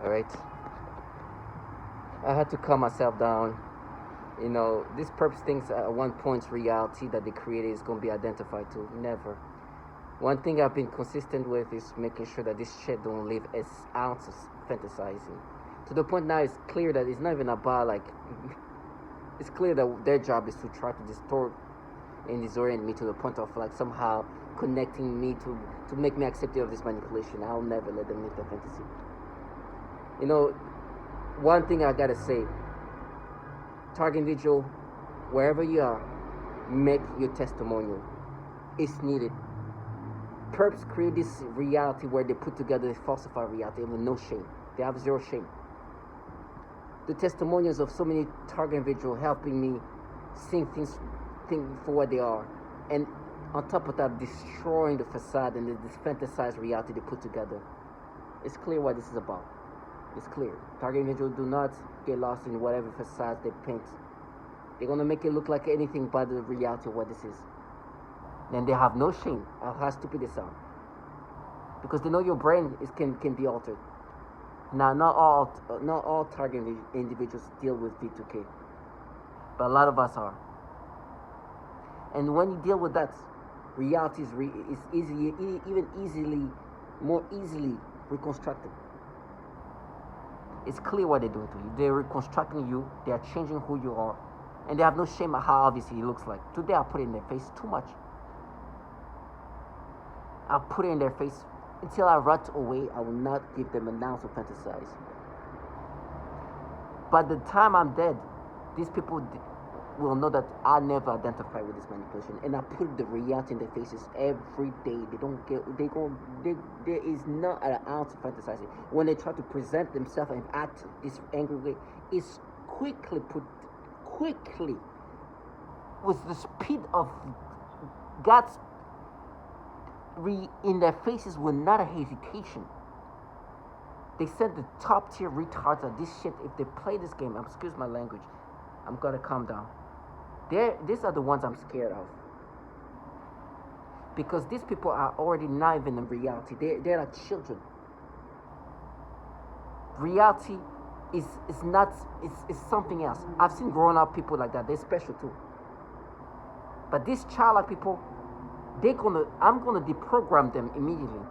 All right, I had to calm myself down. This purpose thinks at one point reality that they created is going to be identified to. Never. One thing I've been consistent with is making sure that this shit don't leave an ounce of fantasizing. To the point now, it's clear that it's not even about like. It's clear that their job is to try to distort and disorient me to the point of like somehow connecting me to make me accepting of this manipulation. I'll never let them live that fantasy. You know, one thing I gotta say, target individual, wherever you are, make your testimonial. It's needed. Perps create this reality where they put together a falsified reality with no shame. They have zero shame. The testimonials of so many target individuals helping me seeing things for what they are, and on top of that, destroying the facade and this fantasized reality they put together. It's clear what this is about. It's clear. Target individuals do not get lost in whatever facades they paint. They're gonna make it look like anything but the reality of what this is. Then they have no shame of how stupid they sound, because they know your brain can be altered. Now, not all target individuals deal with V2K, but a lot of us are. And when you deal with that, reality is more easily reconstructed. It's clear what they're doing to you. They're reconstructing you. They are changing who you are, and they have no shame at how obvious it looks like. Today, I put it in their face too much. I'll put it in their face until I rot away. I will not give them an ounce of fantasize. By the time I'm dead, these people will know that I never identify with this manipulation, and I put the reality in their faces every day. There is not an ounce of fantasizing. When they try to present themselves and act this angry way, it's quickly with the speed of God's in their faces with not a hesitation. They send the top tier retards at this shit. If they play this game, excuse my language, I'm gonna calm down. These are the ones I'm scared of, because these people are already not even in reality. They're like children. Reality is not is something else. I've seen grown up people like that. They're special too. But these childlike people, I'm gonna deprogram them immediately.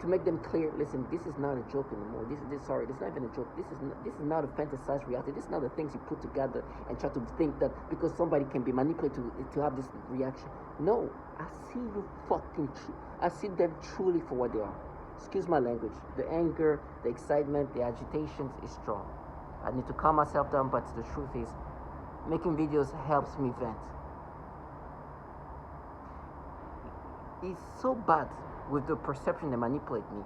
To make them clear, listen, this is not a joke anymore. This is not even a joke. This is not a fantasized reality. This is not the things you put together and try to think that because somebody can be manipulated to have this reaction. No, I see you I see them truly for what they are. Excuse my language. The anger, the excitement, the agitation is strong. I need to calm myself down, but the truth is, making videos helps me vent. It's so bad with the perception they manipulate me,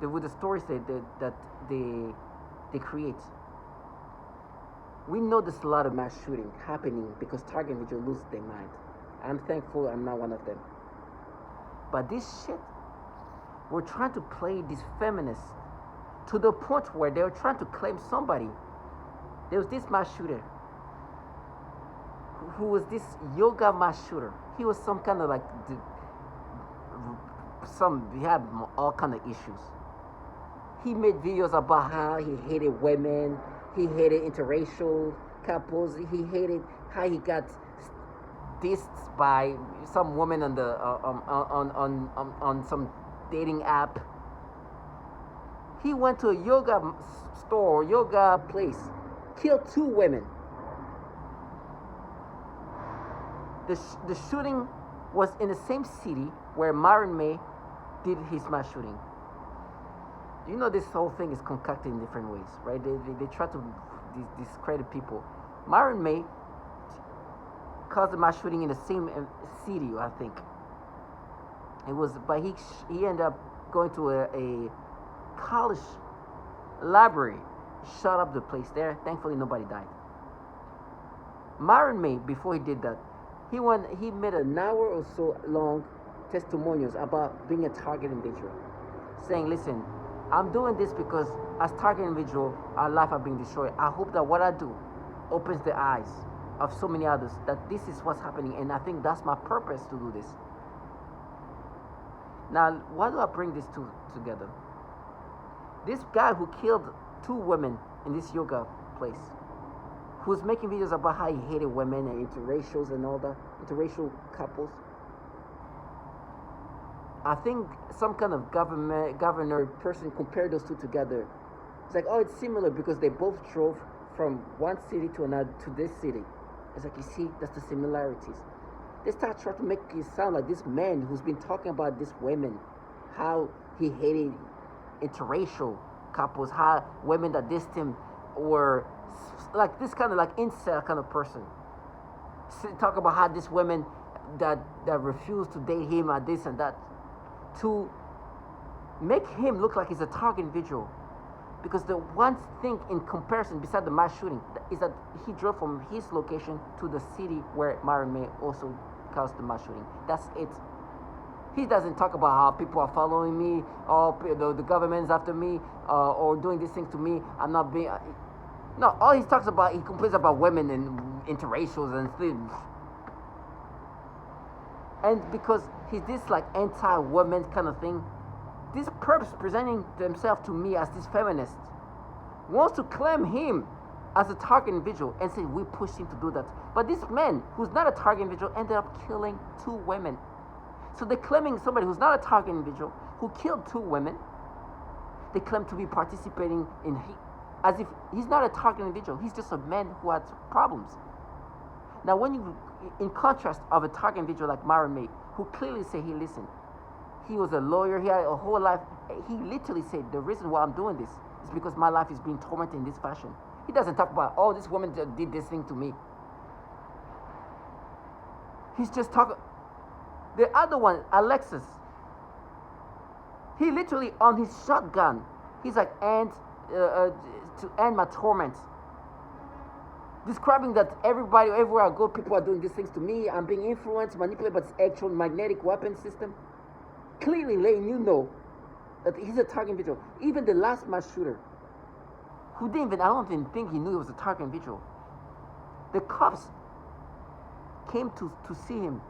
with the stories that they create. We know there's a lot of mass shooting happening because target individuals lose their mind. I'm thankful I'm not one of them. But this shit, we're trying to play these feminists to the point where they're trying to claim somebody. There was this mass shooter who was this yoga mass shooter. He was some kind of like he had all kind of issues. He made videos about how he hated women, he hated interracial couples, he hated how he got dissed by some woman on the on some dating app. He went to a yoga place, killed 2 women. The shooting was in the same city where Myron May did his mass shooting. You know, this whole thing is concocted in different ways, right? They try to discredit people. Myron May caused the mass shooting in the same city, I think. It was, but he ended up going to a college library, shut up the place there. Thankfully, nobody died. Myron May, before he did that, he made an hour or so long testimonials about being a target individual, saying, listen, I'm doing this because as target individual, our life are being destroyed. I hope that what I do opens the eyes of so many others that this is what's happening, and I think that's my purpose to do this. Now, why do I bring these two together? This guy who killed 2 women in this yoga place, who's making videos about how he hated women and interracials and all that, interracial couples. I think some kind of governor person compared those two together. It's like, oh, it's similar because they both drove from one city to another to this city. It's like, you see, that's the similarities. They start trying to make it sound like this man who's been talking about these women, how he hated interracial couples, how women that dissed him were like this kind of like incel kind of person. Talk about how these women that refused to date him are this and that, to make him look like he's a target individual. Because the one thing in comparison, beside the mass shooting, is that he drove from his location to the city where Myron May also caused the mass shooting. That's it. He doesn't talk about how people are following me, or the government's after me, or doing these things to me. I'm not being. No, all he talks about, he complains about women and interracials and things. And because he's this like anti-woman kind of thing, this Perps presenting themselves to me as this feminist wants to claim him as a target individual and say we pushed him to do that. But this man, who's not a target individual, ended up killing 2 women. So they're claiming somebody who's not a target individual, who killed 2 women, they claim to be participating in, as if he's not a target individual, he's just a man who has problems. Now when you, in contrast of a target individual like Myron May, who clearly say, hey listen, he was a lawyer, he had a whole life, he literally said the reason why I'm doing this is because my life is being tormented in this fashion. He doesn't talk about, oh, this woman did this thing to me. He's just talking. The other one, Alexis, he literally on his shotgun, he's like, to end my torment. Describing that everybody, everywhere I go, people are doing these things to me. I'm being influenced, manipulated by this actual magnetic weapon system. Clearly letting you know that he's a target individual. Even the last mass shooter, who didn't even, I don't even think he knew he was a target individual. The cops came to see him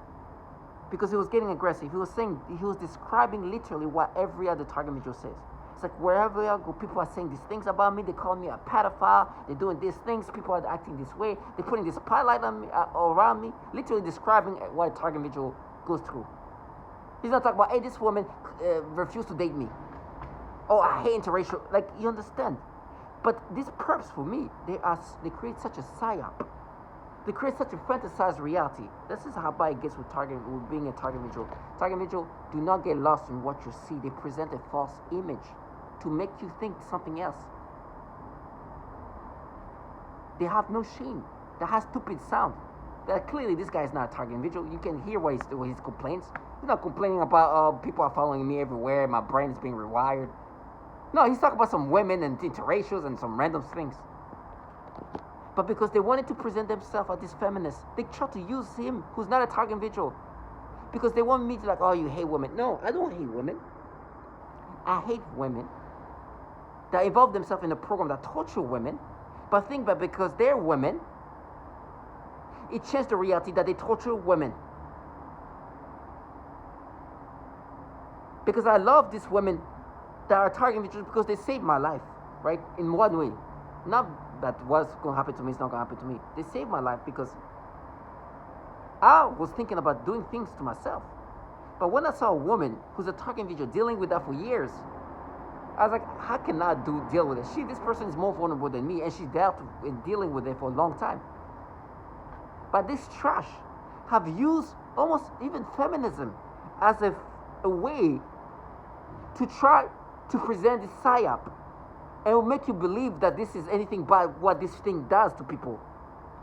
because he was getting aggressive. He was saying, he was describing literally what every other target individual says. It's like wherever I go, people are saying these things about me. They call me a pedophile. They're doing these things. People are acting this way. They're putting this spotlight on me, around me. Literally describing what a target individual goes through. He's not talking about, hey, this woman refused to date me. Oh, I hate interracial. Like, you understand? But these Perps, for me, they create such a psyop. They create such a fantasized reality. This is how bad it gets with being a target individual. Target individual, do not get lost in what you see. They present a false image to make you think something else. They have no shame. They have stupid sound. That clearly this guy is not a target individual. You can hear what his complaints. He's not complaining about people are following me everywhere. My brain is being rewired. No, he's talking about some women and interracials and some random things. But because they wanted to present themselves as this feminist, they try to use him, who's not a target individual, because they want me to like, oh, you hate women. No, I don't hate women. I hate women that involve themselves in a program that torture women, but think that because they're women, it changed the reality that they torture women. Because I love these women that are target individuals because they saved my life, right? In one way. Not that what's going to happen to me is not going to happen to me. They saved my life because I was thinking about doing things to myself. But when I saw a woman who's a target individual dealing with that for years, I was like, how can I deal with it? This person is more vulnerable than me, and she dealt with dealing with it for a long time. But this trash have used almost even feminism as a way to try to present this psyop, and will make you believe that this is anything but what this thing does to people,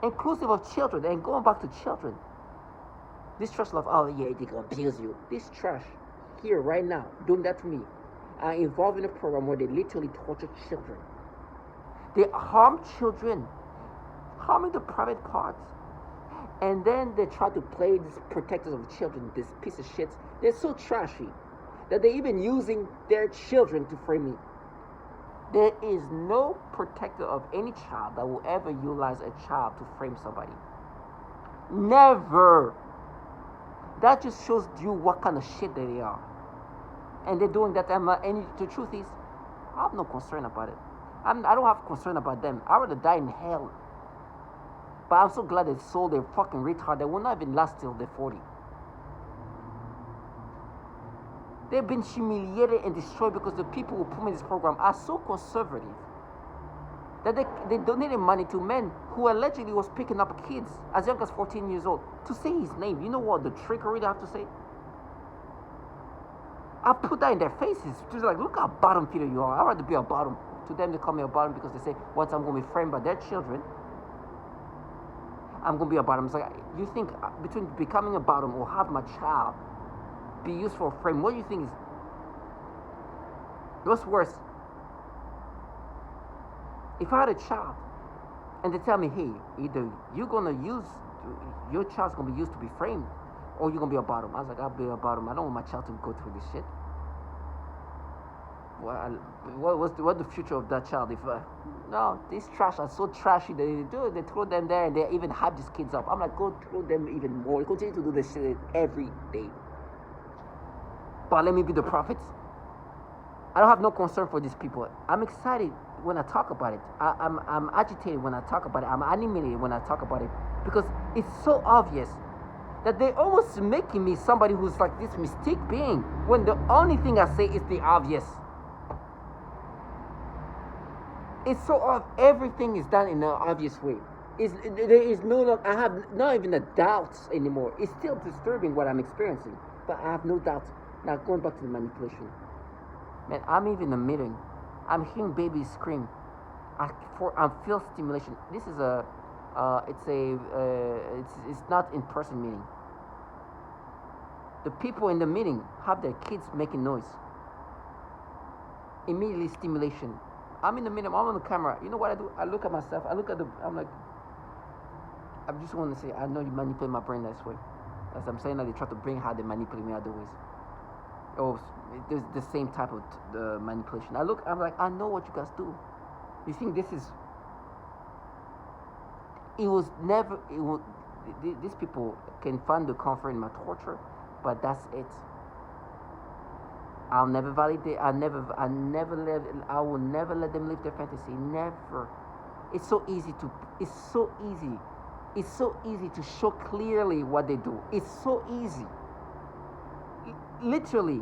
inclusive of children. And going back to children, this trash love, oh yeah, they gonna abuse you. This trash here right now doing that to me are involved in a program where they literally torture children. They harm children, harming the private parts, and then they try to play these protectors of children, this piece of shit. They're so trashy that they're even using their children to frame me. There is no protector of any child that will ever utilize a child to frame somebody. Never. That just shows you what kind of shit they are. And they're doing that. And the truth is, I have no concern about it. I don't have concern about them. I'd rather die in hell. But I'm so glad they sold their fucking retard. They will not even last till they're 40. They've been humiliated and destroyed because the people who put me in this program are so conservative that they donated money to men who allegedly was picking up kids as young as 14 years old to say his name. You know what the trickery they have to say? I put that in their faces. Just like, look how bottom feeder you are. I'd rather be a bottom. To them, they call me a bottom because they say, once I'm going to be framed by their children, I'm going to be a bottom. It's like, you think between becoming a bottom or have my child be used for a frame, what do you think is, what's worse? If I had a child and they tell me, hey, either you're going to use, your child's going to be used to be framed, or you're going to be a bottom. I was like, I'll be a bottom. I don't want my child to go through this shit. What's the future of that child? If no, these trash are so trashy. They throw them there and they even hype these kids up. I'm like, go throw them even more. Continue to do this shit every day. But let me be the prophet. I don't have no concern for these people. I'm excited when I talk about it. I'm agitated when I talk about it. I'm animated when I talk about it because it's so obvious that they're almost making me somebody who's like this mystique being when the only thing I say is the obvious. It's so obvious. Everything is done in an obvious way. There is no, I have not even a doubt anymore. It's still disturbing what I'm experiencing, but I have no doubt. Now going back to the manipulation. Man, I'm even in a meeting. I'm hearing babies scream. I feel stimulation. This is it's not in-person meeting. The people in the meeting have their kids making noise. Immediately stimulation. I'm in the meeting, I'm on the camera. You know what I do? I look at myself, I'm like, I just want to say, I know you manipulate my brain this way. As I'm saying that, they try to bring how they manipulate me other ways. Oh, there's the same type of manipulation. I'm like, I know what you guys do. You think this is, these people can find the comfort in my torture, but that's it. I'll never validate. I will never let them live their fantasy. Never. It's so easy to show clearly what they do. It's so easy. Literally,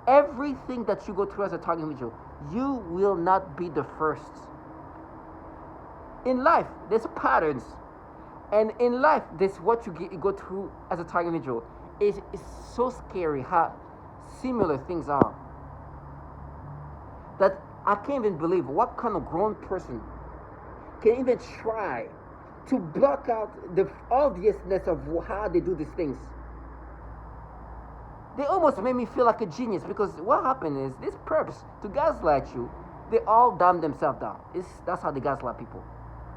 everything that you go through as a target individual, you will not be the first. In life, there's patterns, and in life, there's what you go through as a target individual. It's so scary how similar things are that I can't even believe what kind of grown person can even try to block out the obviousness of how they do these things. They almost made me feel like a genius because what happened is these perps, to gaslight you, they all dumb themselves down. That's how they gaslight people.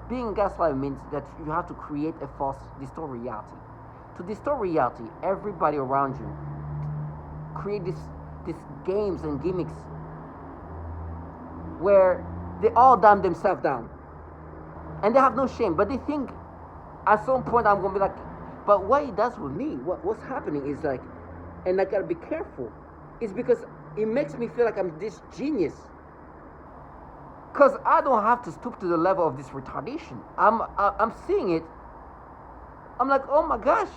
Being a gaslighter means that you have to create a false, distort reality. To distort reality, everybody around you create these games and gimmicks where they all dumb themselves down and they have no shame, but they think at some point I'm gonna be like, but what it does with me, what's happening is like, and I gotta be careful, is because it makes me feel like I'm this genius because I don't have to stoop to the level of this retardation. I'm seeing it, I'm like, oh my gosh,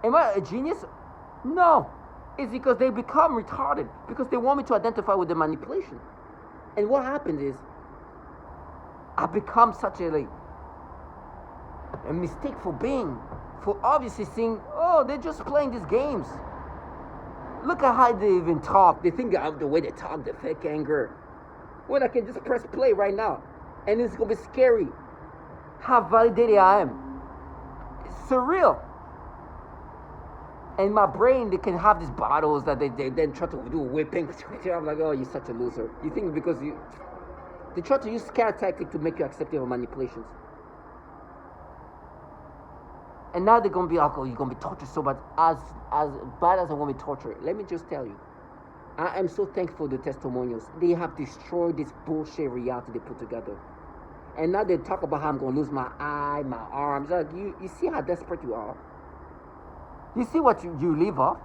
am I a genius? No. It's because they become retarded because they want me to identify with the manipulation. And what happens is I become such a mistake for obviously seeing, oh, they're just playing these games. Look at how they even talk. They think of the way they talk, the fake anger. When I can just press play right now and it's going to be scary how validated I am. It's surreal. And my brain, they can have these bottles that they then try to do whipping. I'm like, oh, you're such a loser. You think because they try to use scare tactic to make you accepting of manipulations. And now they're going to be like, oh, you're going to be tortured so bad. As bad as I want to be tortured. Let me just tell you, I am so thankful for the testimonials. They have destroyed this bullshit reality they put together. And now they talk about how I'm going to lose my eye, my arms. Like, you see how desperate you are? You see what you live off?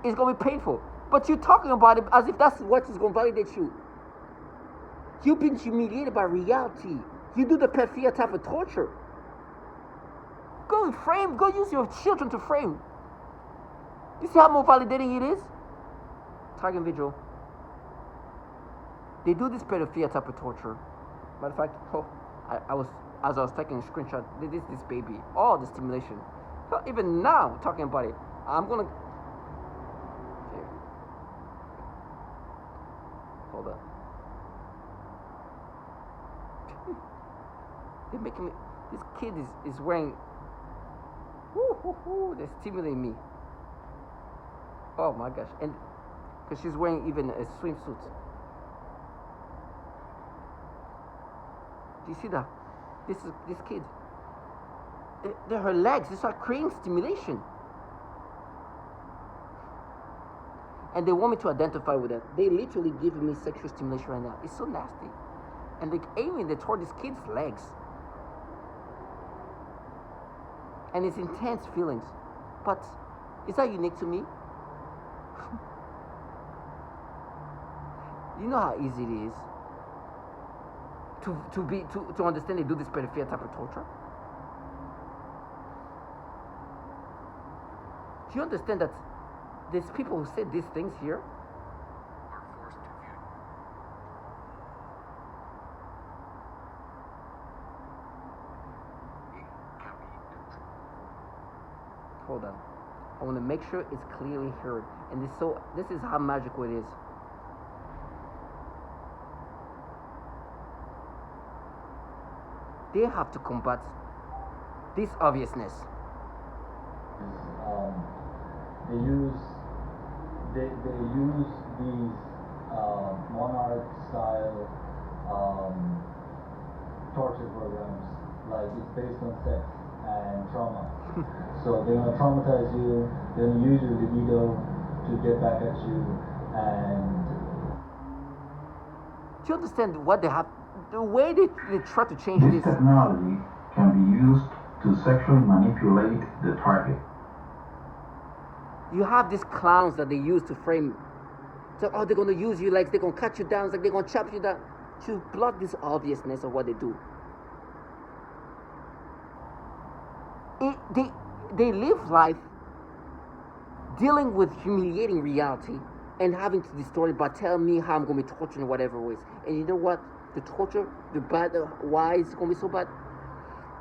It's going to be painful. But you're talking about it as if that's what is going to validate you. You've been humiliated by reality. You do the pedophilia type of torture. Go frame. Go use your children to frame. You see how more validating it is? Target visual. They do this pedophilia type of torture. Matter of fact, as I was taking a screenshot, this baby, all the stimulation. So even now, talking about it, I'm gonna. Here. Hold on. They're making me. This kid is wearing. They're stimulating me. Oh my gosh! And because she's wearing even a swimsuit. Do you see that? This kid. They're her legs. They start creating stimulation. And they want me to identify with that. They literally giving me sexual stimulation right now. It's so nasty. And they're aiming it toward this kid's legs. And it's intense feelings. But is that unique to me? You know how easy it is to understand they do this pedophilia type of torture? Do you understand that there's people who say these things here? Hold on. I want to make sure it's clearly heard. And this is how magical it is. They have to combat this obviousness. They use these monarch style torture programs, like it's based on sex and trauma. So they're gonna traumatize you, they're gonna use your libido to get back at you, and do you understand what they have? The way they try to change this technology can be used to sexually manipulate the target. You have these clowns that they use to frame. So, they're going to use you like they're going to cut you down, it's like they're going to chop you down. To block this obviousness of what they do. They live life dealing with humiliating reality and having to distort it by telling me how I'm going to be tortured in whatever ways. And you know what? The torture, why it's going to be so bad?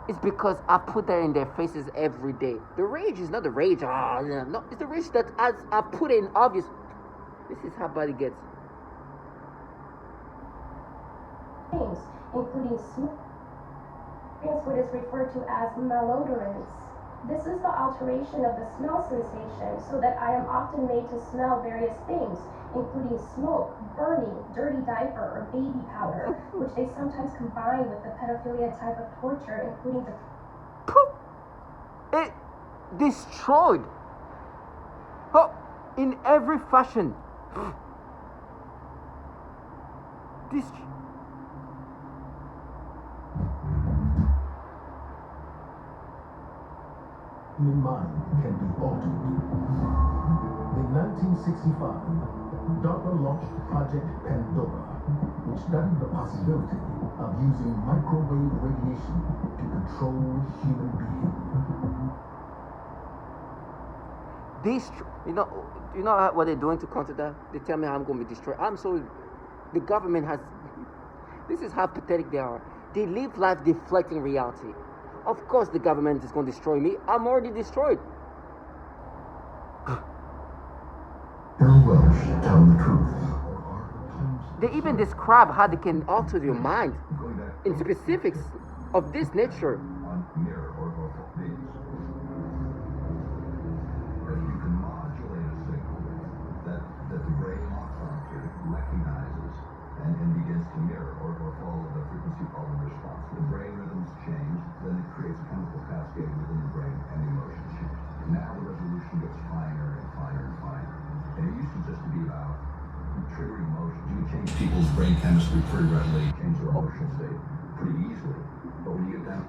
It's because I put that in their faces every day. The rage is not the rage. No, it's the rage that as I put it in obvious. This is how bad it gets. Things, including smell, what is referred to as malodorance. This is the alteration of the smell sensation, so that I am often made to smell various things, including smoke, burning, dirty diaper, or baby powder, which they sometimes combine with the pedophilia type of torture, including the... It destroyed. In every fashion. Human mind can be altered. In 1965, DARPA launched Project Pandora, which studied the possibility of using microwave radiation to control human behavior. You know what they're doing to counter that? They tell me how I'm going to be destroyed. I'm sorry. The government has... This is how pathetic they are. They live life deflecting reality. Of course the government is going to destroy me. I'm already destroyed. Tell the truth. They even describe how they can alter your mind in specifics of this nature. And begins to mirror or follow the frequency following response. The brain rhythms change, then it creates a chemical cascade within the brain and the emotions change. Now the resolution gets finer and finer and finer. And it used to just be about triggering emotions. You can change people's brain chemistry pretty readily, change their emotional state pretty easily. But when you get down...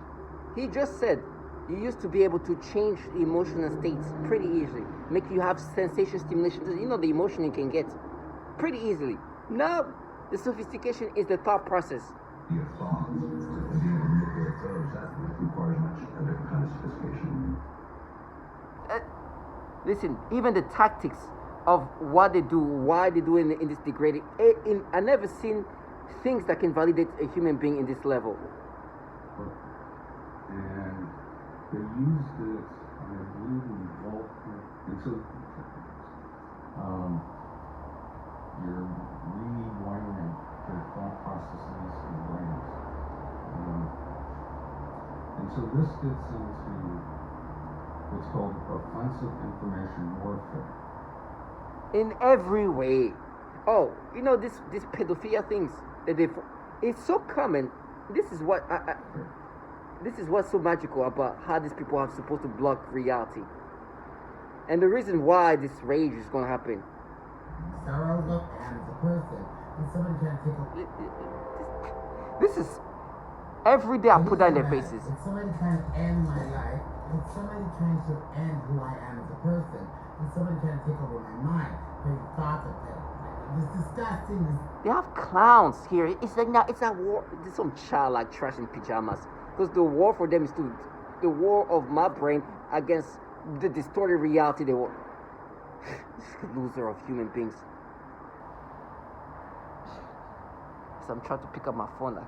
He just said you used to be able to change emotional states pretty easily. Make you have sensation stimulation. You know the emotion you can get pretty easily. Now The sophistication is the thought process. You have thoughts, and being able to manipulate those, that requires a different kind of sophistication. Listen, even the tactics of what they do, why they do in this degrading. I never seen things that can validate a human being in this level. And they used it, I believe, in Walter. And so, you're rewiring their thought processes and brains. And so this gets into what's called offensive information warfare. In every way. Oh, you know this pedophilia things that it's so common. This is what's so magical about how these people are supposed to block reality. And the reason why this rage is going to happen. Sorrow look and as a person, and somebody trying to take a... This is every day I put that in their faces. It's somebody trying to end my life. It's somebody trying to end who I am as a person. It's somebody trying to take over my mind. Bring thoughts of it. It's disgusting. They have clowns here. It's like now it's a war. There's some child like trash in pajamas. Because the war for them is the war of my brain against the distorted reality they want. Loser of human beings. So I'm trying to pick up my phone like.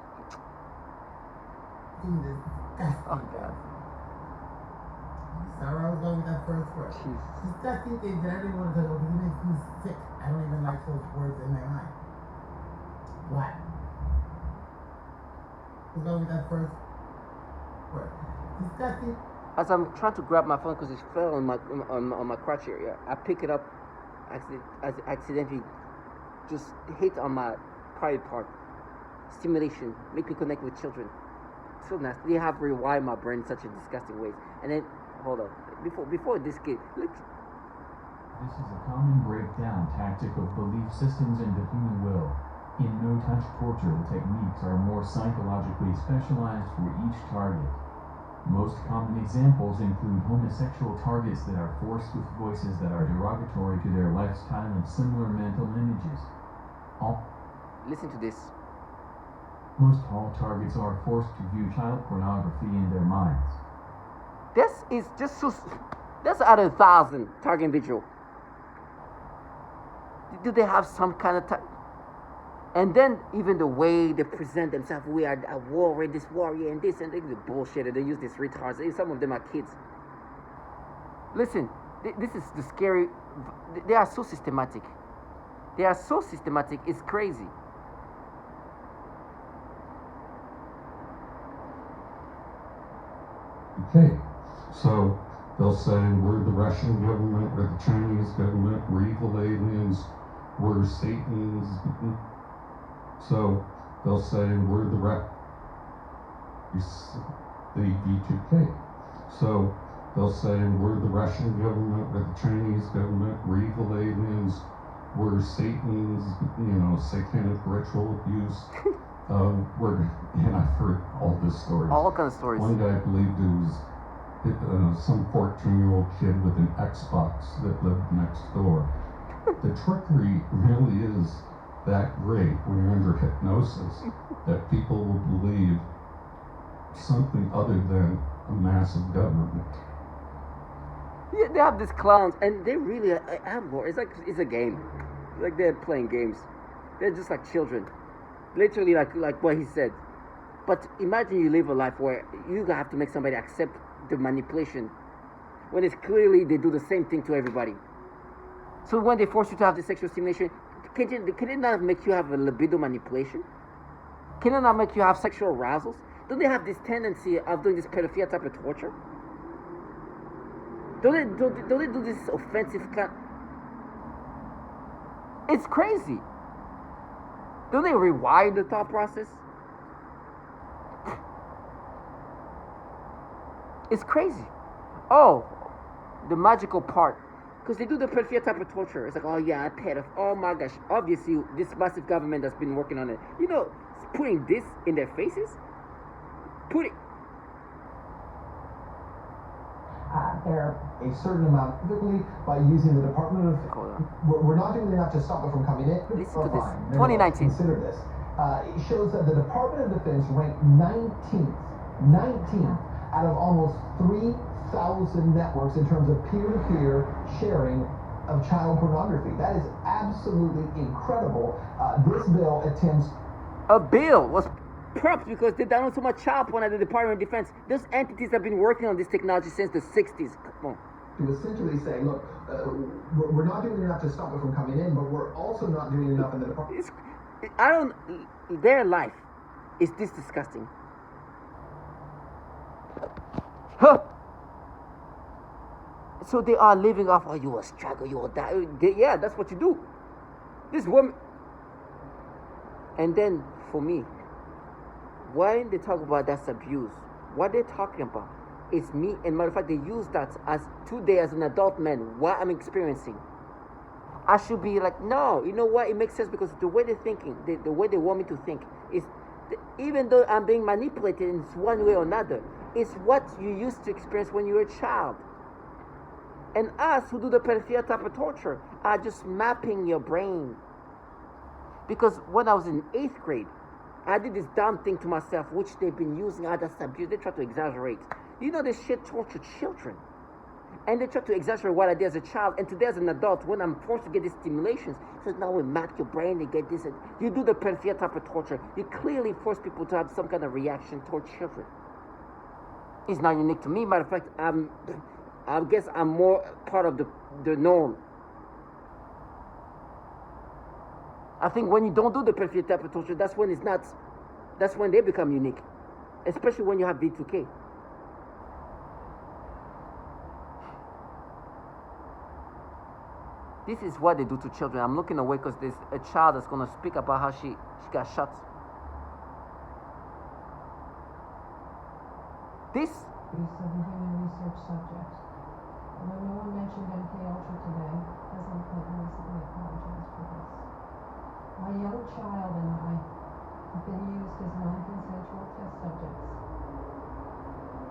Oh God. Sorrow was going with that first word. Disgusting things that everyone says, okay, it makes me sick. I don't even like those words in my mind. What? Who's going with that first word? Disgusting. As I'm trying to grab my phone because it fell on my crotch area, I pick it up, accidentally just hit on my private part. Stimulation, make me connect with children. So nasty. They have rewired my brain in such a disgusting way. And then, hold on, before this kid, look. This is a common breakdown tactic of belief systems and the human will. In no-touch torture, the techniques are more psychologically specialized for each target. Most common examples include homosexual targets that are forced with voices that are derogatory to their lifestyle and similar mental images. Listen to this. Most all targets are forced to view child pornography in their minds. This is just so. That's out of 1,000 target individual. Do they have some kind of and then even the way they present themselves, we are a warrior, this warrior, and this and the bullshit, and they use these retards. Some of them are kids. Listen, this is the scary. They are so systematic. They are so systematic. It's crazy. Okay, so they'll say we're the Russian government, we're the Chinese government, we're evil aliens, we're Satan's. So they'll say we're the V2K. So they'll say we're the Russian government, we're the Chinese government, we're evil aliens, we're Satan's, satanic ritual abuse. And I've heard all this stories. All kinds of stories. One guy believed it was some 14-year-old kid with an Xbox that lived next door. The trickery really is that great when you're under hypnosis that people will believe something other than a massive government. Yeah, they have these clowns, and they really have more. It's like it's a game. Like they're playing games. They're just like children. Literally like what he said. But imagine you live a life where you have to make somebody accept the manipulation when it's clearly they do the same thing to everybody. So when they force you to have the sexual stimulation, can it not make you have a libido manipulation? Can it not make you have sexual arousals? Don't they have this tendency of doing this pedophilia type of torture? Don't they do this offensive kind? It's crazy. Don't they rewire the thought process? It's crazy. Oh, the magical part. Because they do the pedophilia type of torture. It's like, oh yeah, pedophile. Oh my gosh. Obviously, this massive government that's been working on it. Putting this in their faces? They're a certain amount, typically by using the Department of. We're not doing enough to stop it from coming in. Listen to this. Fine. 2019. Consider this. It shows that the Department of Defense ranked 19th out of almost 3,000 networks in terms of peer-to-peer sharing of child pornography. That is absolutely incredible. This bill attempts. A bill was Perps because they download so much child porn at the Department of Defense. Those entities have been working on this technology since the 60s. Come on. To essentially say, look, we're not doing enough to stop it from coming in, but we're also not doing enough in the department. Their life is this disgusting. Huh. So they are living off, oh, you will struggle, you will die. Yeah, that's what you do. This woman. And then, for me, when they talk about that's abuse, what they're talking about is me, and matter of fact, they use that as today as an adult man, what I'm experiencing. I should be like, no, you know what? It makes sense because the way they're thinking, the way they want me to think, is even though I'm being manipulated in one way or another, it's what you used to experience when you were a child. And us who do the pedophilia type of torture are just mapping your brain. Because when I was in 8th grade, I did this dumb thing to myself, which they've been using as abuse. They try to exaggerate. You know, this shit torture children. And they try to exaggerate what I did as a child. And today as an adult, when I'm forced to get these stimulations, it says, now we map your brain, they get this. And you do the pedophilia type of torture. You clearly force people to have some kind of reaction toward children. It's not unique to me. Matter of fact, I guess I'm more part of the norm. I think when you don't do the pedophilia type of torture, that's when they become unique. Especially when you have V2K. This is what they do to children. I'm looking away because there's a child that's going to speak about how she got shot. This? Use of the human research subject. Although no one mentioned MK Ultra today, President Clinton recently apologized for this. My young child and I have been used as non-consensual test subjects.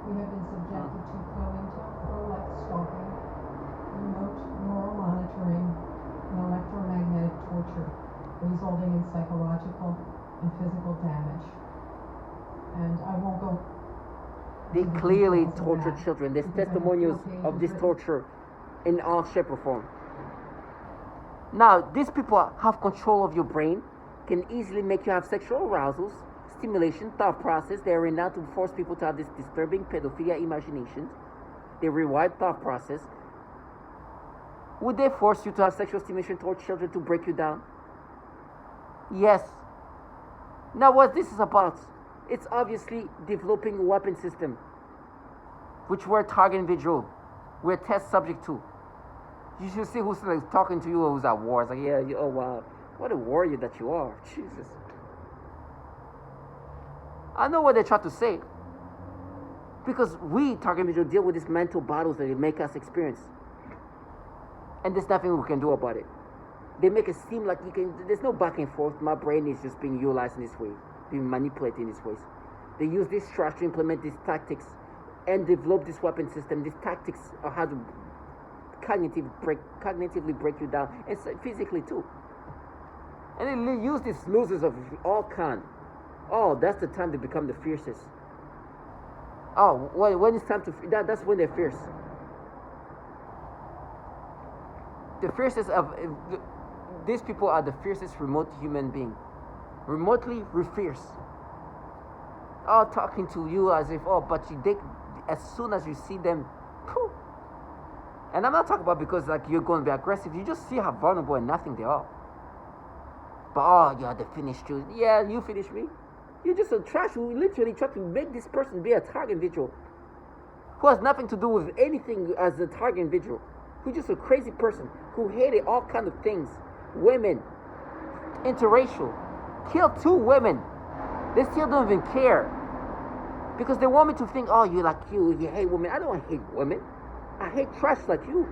We have been subjected to pro-like stalking, remote neural monitoring, and electromagnetic torture, resulting in psychological and physical damage. And I won't go. They clearly torture children. There's testimonials of this torture in all shape or form. Now, these people have control of your brain, can easily make you have sexual arousals, stimulation, thought process. They are renowned to force people to have this disturbing pedophilia imaginations. They rewire thought process. Would they force you to have sexual stimulation toward children to break you down? Yes. Now, what this is about, it's obviously developing a weapon system, which we're target individual, we're test subject to. You should see who's like talking to you, who's at war. It's like, yeah, oh wow, what a warrior that you are, Jesus. I know what they try to say, because we target individual deal with these mental battles that they make us experience, and there's nothing we can do about it. They make it seem like there's no back and forth. My brain is just being utilized in this way, being manipulated in these ways. They use this structure to implement these tactics and develop this weapon system. These tactics are how to cognitively break you down, and physically too. And they use these losers of all kind. Oh, that's the time they become the fiercest. Oh, when it's time to, that's when they're fierce. The fiercest of, these people are the fiercest remote human being. Remotely fierce. Oh, talking to you as if, but as soon as you see them, phew. And I'm not talking about because like you're going to be aggressive. You just see how vulnerable and nothing they are. But yeah, they finished you. Yeah, you finished me. You're just a trash who literally tried to make this person be a target individual who has nothing to do with anything as a target individual. Who's just a crazy person who hated all kinds of things. Women, interracial, killed 2 women. They still don't even care. Because they want me to think, oh, you hate women. I don't hate women. I hate trash like you.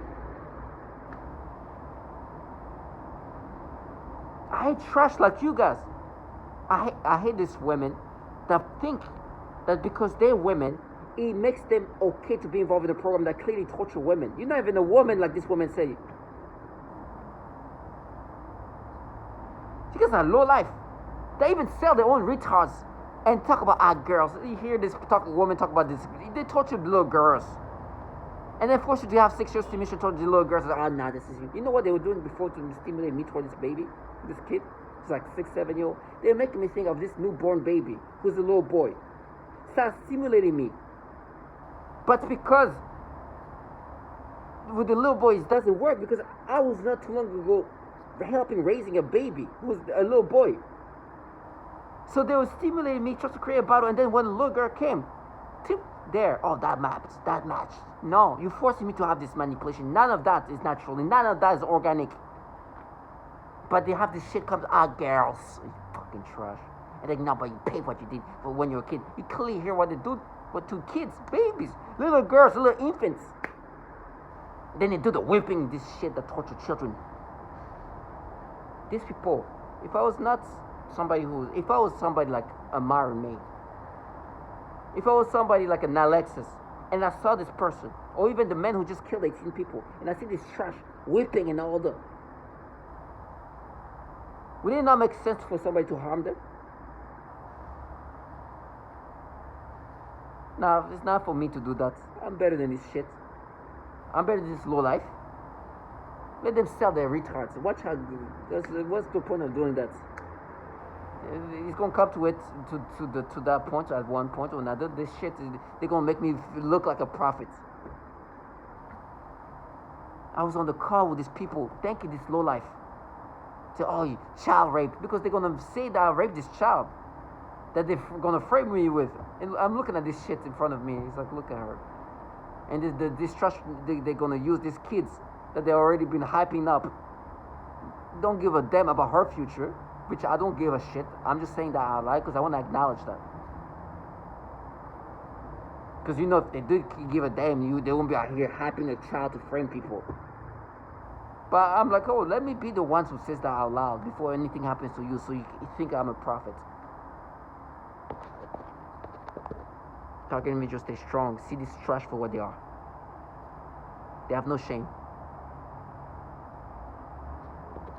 I hate trash like you guys. I hate these women that think that because they're women it makes them okay to be involved in a program that clearly torture women. You're not even a woman, like this woman said. You guys are low life. They even sell their own retards and talk about our girls. You hear this woman talk about this. They torture little girls. And then force you to have sexual stimulation towards the little girls. Like, nah, this is you. You know what they were doing before to stimulate me toward this baby? This kid? He's like 6, 7 year old. They were making me think of this newborn baby who's a little boy. Start stimulating me. But because with the little boys it doesn't work, because I was not too long ago helping raising a baby who was a little boy. So they were stimulating me, trying to create a battle, and then when the little girl came, tip, there, oh, that match. No, you're forcing me to have this manipulation. None of that is natural. None of that is organic. But they have this shit comes, girls, you fucking trash. And then, no, but you pay what you did for when you were a kid. You clearly hear what they do with 2 kids, babies, little girls, little infants. Then they do the whipping, this shit that torture children. These people, if I was somebody like a Myron May, if I was somebody like an Alexis, and I saw this person, or even the man who just killed 18 people, and I see this trash whipping and all that, would it not make sense for somebody to harm them? Now, it's not for me to do that. I'm better than this shit. I'm better than this low life. Let them sell their retards. Watch how good. What's the point of doing that? It's gonna come to it to that point at one point or another. This shit, they're gonna make me look like a prophet. I was on the call with these people, thanking this low life. Say, oh, child rape, because they're gonna say that I raped this child, that they're gonna frame me with. And I'm looking at this shit in front of me. It's like, look at her. And this trash, they're gonna use these kids that they already been hyping up. Don't give a damn about her future, which I don't give a shit. I'm just saying that out loud because I want to acknowledge that. Because you know, if they do give a damn, they won't be out here hyping a child to frame people. But I'm like, oh, let me be the one who says that out loud before anything happens to you, so you think I'm a prophet. Targeting me, just stay strong. See this trash for what they are. They have no shame.